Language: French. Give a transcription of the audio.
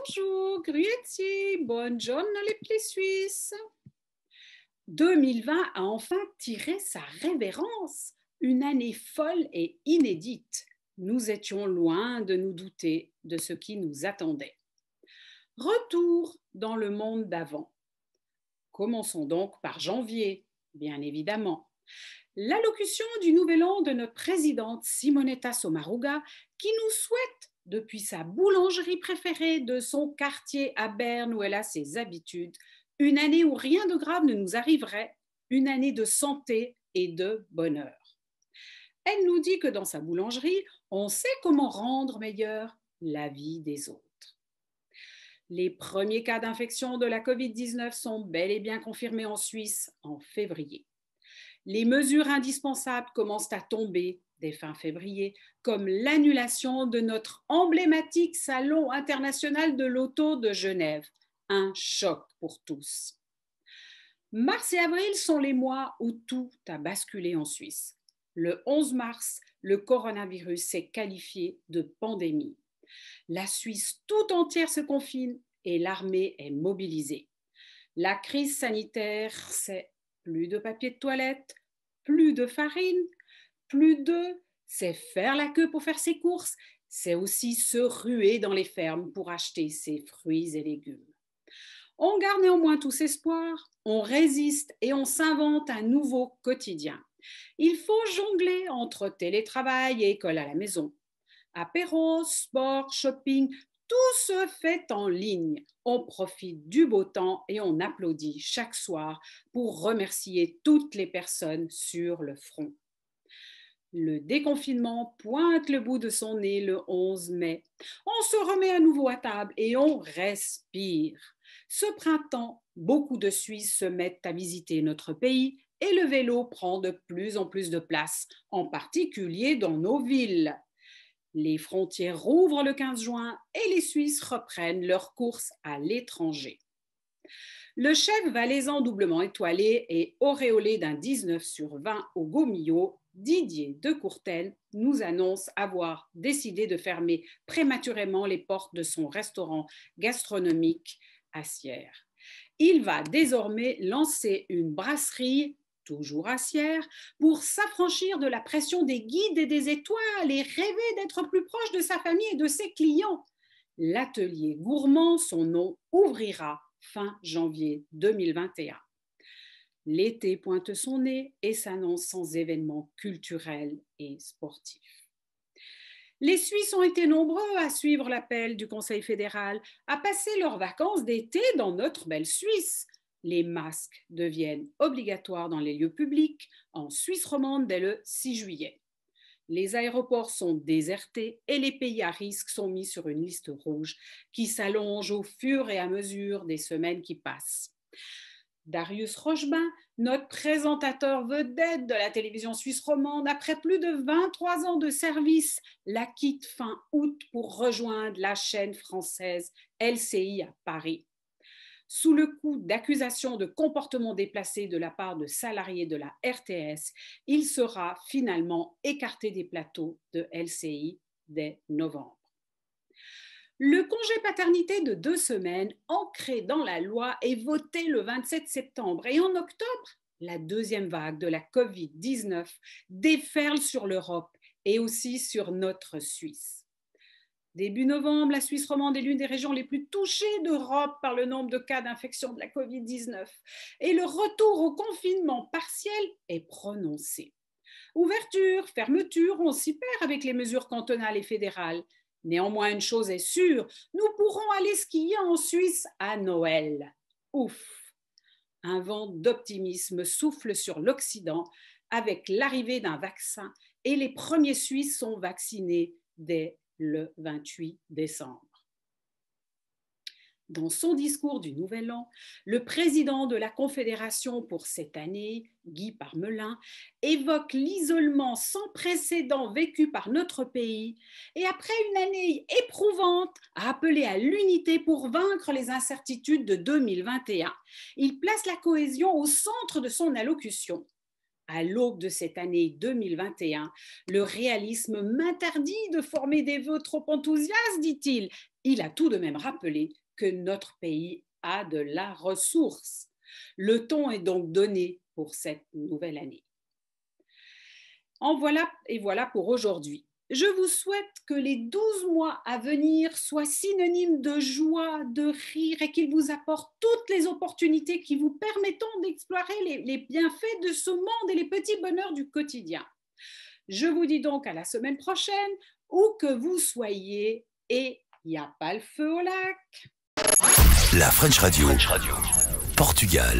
Bonjour, grüezi, buongiorno les petits Suisses. 2020 a enfin tiré sa révérence, une année folle et inédite. Nous étions loin de nous douter de ce qui nous attendait. Retour dans le monde d'avant. Commençons donc par janvier, bien évidemment. L'allocution du Nouvel An de notre présidente Simonetta Sommaruga, qui nous souhaite, depuis sa boulangerie préférée de son quartier à Berne où elle a ses habitudes, une année où rien de grave ne nous arriverait, une année de santé et de bonheur. Elle nous dit que dans sa boulangerie, on sait comment rendre meilleure la vie des autres. Les premiers cas d'infection de la COVID-19 sont bel et bien confirmés en Suisse en février. Les mesures indispensables commencent à tomber dès fin février, comme l'annulation de notre emblématique Salon international de l'auto de Genève. Un choc pour tous. Mars et avril sont les mois où tout a basculé en Suisse. Le 11 mars, le coronavirus s'est qualifié de pandémie. La Suisse tout entière se confine et l'armée est mobilisée. La crise sanitaire, c'est plus de papier de toilette, plus de farine, plus d'œufs, c'est faire la queue pour faire ses courses, c'est aussi se ruer dans les fermes pour acheter ses fruits et légumes. On garde néanmoins tous espoirs, on résiste et on s'invente un nouveau quotidien. Il faut jongler entre télétravail et école à la maison. Apéros, sport, shopping, tout se fait en ligne. On profite du beau temps et on applaudit chaque soir pour remercier toutes les personnes sur le front. Le déconfinement pointe le bout de son nez le 11 mai. On se remet à nouveau à table et on respire. Ce printemps, beaucoup de Suisses se mettent à visiter notre pays et le vélo prend de plus en plus de place, en particulier dans nos villes. Les frontières rouvrent le 15 juin et les Suisses reprennent leurs courses à l'étranger. Le chef valaisan doublement étoilé et auréolé d'un 19 sur 20 au Gaumillot, Didier de Courtel, nous annonce avoir décidé de fermer prématurément les portes de son restaurant gastronomique à Sierre. Il va désormais lancer une brasserie toujours à Sierre, pour s'affranchir de la pression des guides et des étoiles et rêver d'être plus proche de sa famille et de ses clients. L'atelier gourmand, son nom, ouvrira fin janvier 2021. L'été pointe son nez et s'annonce sans événements culturels et sportifs. Les Suisses ont été nombreux à suivre l'appel du Conseil fédéral, à passer leurs vacances d'été dans notre belle Suisse. Les masques deviennent obligatoires dans les lieux publics en Suisse romande dès le 6 juillet. Les aéroports sont désertés et les pays à risque sont mis sur une liste rouge qui s'allonge au fur et à mesure des semaines qui passent. Darius Rochebin, notre présentateur vedette de la télévision suisse romande, après plus de 23 ans de service, la quitte fin août pour rejoindre la chaîne française LCI à Paris. Sous le coup d'accusations de comportement déplacé de la part de salariés de la RTS, il sera finalement écarté des plateaux de LCI dès novembre. Le congé paternité de 2 semaines, ancré dans la loi, est voté le 27 septembre et en octobre, la deuxième vague de la COVID-19 déferle sur l'Europe et aussi sur notre Suisse. Début novembre, la Suisse romande est l'une des régions les plus touchées d'Europe par le nombre de cas d'infection de la COVID-19 et le retour au confinement partiel est prononcé. Ouverture, fermeture, on s'y perd avec les mesures cantonales et fédérales. Néanmoins, une chose est sûre, nous pourrons aller skier en Suisse à Noël. Ouf! Un vent d'optimisme souffle sur l'Occident avec l'arrivée d'un vaccin et les premiers Suisses sont vaccinés dès le 28 décembre. Dans son discours du Nouvel An, le président de la Confédération pour cette année, Guy Parmelin, évoque l'isolement sans précédent vécu par notre pays et après une année éprouvante, a appelé à l'unité pour vaincre les incertitudes de 2021. Il place la cohésion au centre de son allocution. À l'aube de cette année 2021, le réalisme m'interdit de former des vœux trop enthousiastes, dit-il. Il a tout de même rappelé que notre pays a de la ressource. Le ton est donc donné pour cette nouvelle année. Voilà pour aujourd'hui. Je vous souhaite que les 12 mois à venir soient synonymes de joie, de rire et qu'ils vous apportent toutes les opportunités qui vous permettront d'explorer les bienfaits de ce monde et les petits bonheurs du quotidien. Je vous dis donc à la semaine prochaine, où que vous soyez, et il n'y a pas le feu au lac. La French Radio. Portugal.